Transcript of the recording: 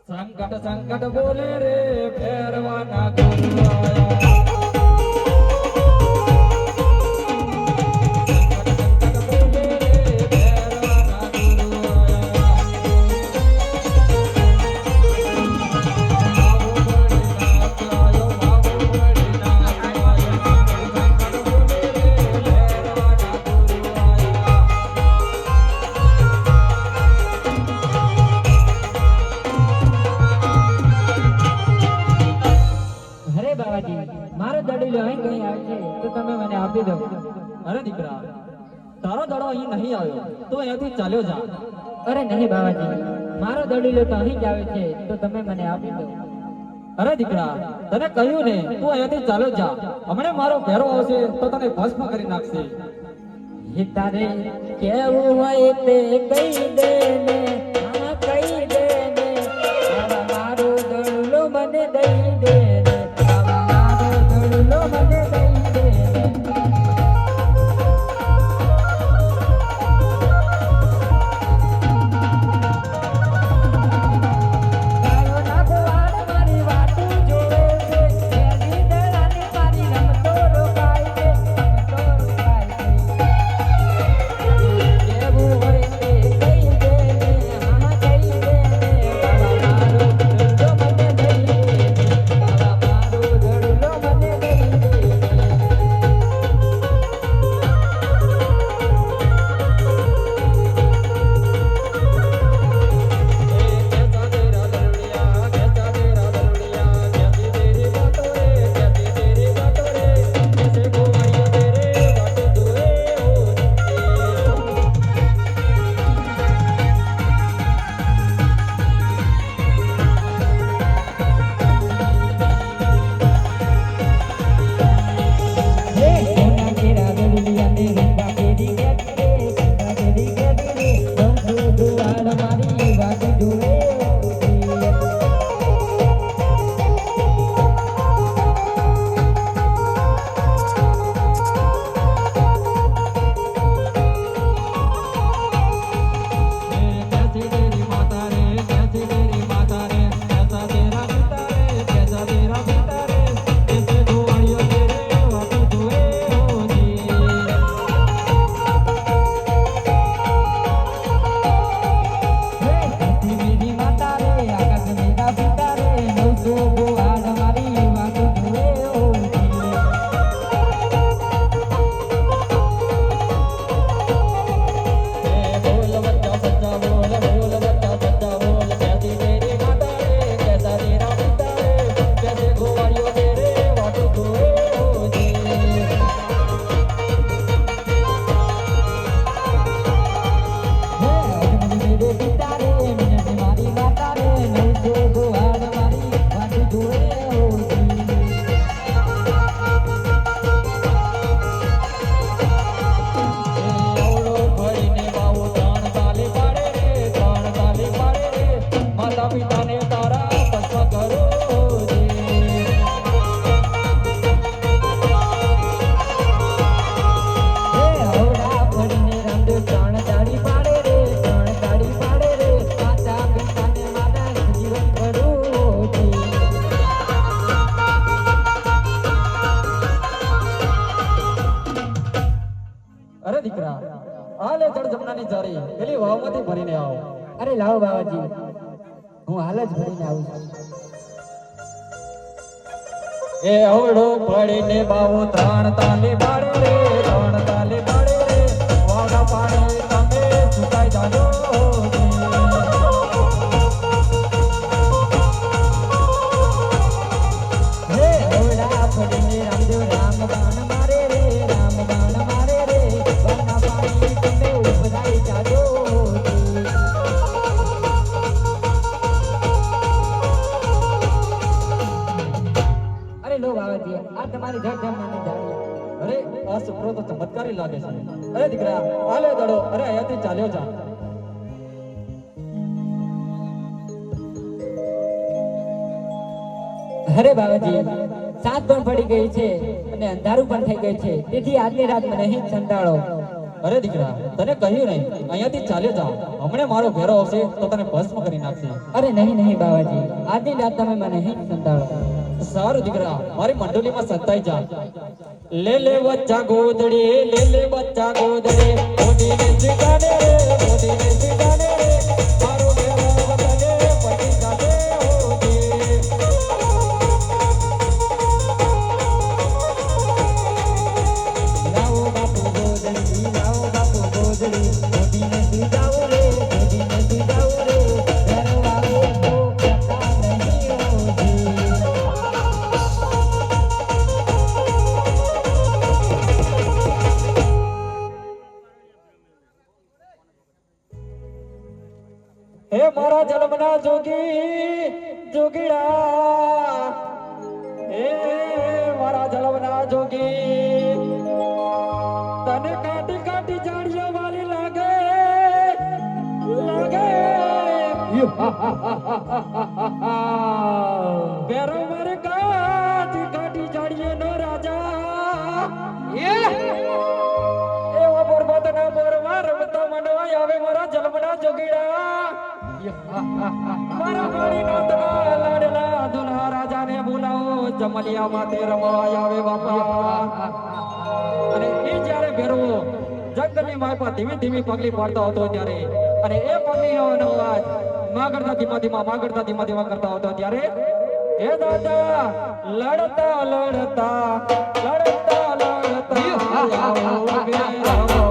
સંકટ સંકટ બોલે રે ફેરવાના ગુરુ આયા મારો દડીલો અહીં કઈ આવે છે તો તમે મને આપી દો. અરે દીકરા, તારો દડો અહીં નહીં આવ્યો, તું અહીંયાથી ચાલ્યો જા. અરે નહીં બાવાજી, મારો દડીલો તો અહીં જ આવે છે તો તમે મને આપી દો. અરે દીકરા, તને કહ્યું ને, તું અહીંયાથી ચાલ્યો જા. હમણાં મારો ભેરો આવશે તો તને ભસ્મ કરી નાખશે. તારે કેવું હોય તે કહી દે ને, હા કહી દે ને, મારો દડલો મને દઈ દે ને, મારો દડલો મને દઈ દે ને. તારો નાગવાડ મારી વાતું જોવે છે, એની દળાની મારી રમતો રોકાય છે, રમતો રોકાય છે. કેવું હોય તે કહી દે ને, હા કહી દે ને, બાબા મારો દડલો મને દઈ દે ને, બાબા મારો દડલો મને દઈ દે ને. અરે દીકરા, આ લે જળ જમનાની જારી, પેલી વાવમાંથી ભરીને આવો. અરે લાવો બાવાજી, હું હાલ જ ભરીને આવું છું. એ અવળો પડીને બાવો ત્રણ તાલે બાળે રે, ત્રણ તાલે બાળે રે, વાવડા પાણી તમે સુકાઈ જાજો. હે ઓડા પડીને રામદેવ રામ બાણ મારે રે, રામ બાણ મારે રે, વાવડા પાણી તમે ઉપરાઈ જાજો. અરે લો બાવાજી, આ તમારી જળ જમવાની જાળી. અરે આ છોકરો તો ચમત્કારી લાગે છે. અરે દીકરા, આ લે દડો, અરે અહીંયાથી ચાલ્યો જા. અરે બાવાજી, સાત પણ પડી ગઈ છે અને અંધારું પણ થઈ ગઈ છે, તેથી આજની રાત મને અહીં જ સંતાડો. અરે દીકરા, તને કહ્યું નહીં અહીંયાથી ચાલ્યો જા. હમણે મારો ઘેરો આવશે તો તને ભસ્મ કરી નાખશે. અરે નહીં નહીં બાવાજી, આજની રાત તમે મને અહીં જ સંતાડો. સારું દીકરા, મારી મંડળીમાં સંતાઈ જા. લે લે બચ્ચા ગોદડી, લે લે બચ્ચા ગોદડી, મોદીને સીધાને રે, મોદીને સીધાને રે, મારો ઘેરો વતને પટી જાતે હોજી. લાવો બાપુ ગોદડી, લાવો બાપુ ગોદડી, મોદીને સીધાવો રે, મોદીને સીધાવો રે, ઘેરો આવે તો કહેતા નહીં હોજી. હે મારા જન્મના જોગી જોગીડા, હે મારા જન્મના જોગી, તને કાટી કાટી જાડીઓ વાલી લાગે લાગે. બેરો મારે કાટી કાટી જાડીઓ નો રાજા, એવા પર્વતના મોરમાં રમતો મંડવાય આવે મારા જન્મના જોગીડા. મારા કાળીનાથના લાડલા દુલ્હા રાજાને બોલાવો, જમલિયા માથે રમાય આવે બાપા. અને એ જ્યારે ભેરવો જંગલની માયપા ધીમી ધીમી પગલી પાડતો હતો ત્યારે, અને એ પગલીનો અવાજ માગડતા ધીમા ધીમા માગડતા ધીમા ધીમા કરતા હતો ત્યારે, હે દાદા લડતા લડતા લડતા લડતા આવો ઘેર આવો.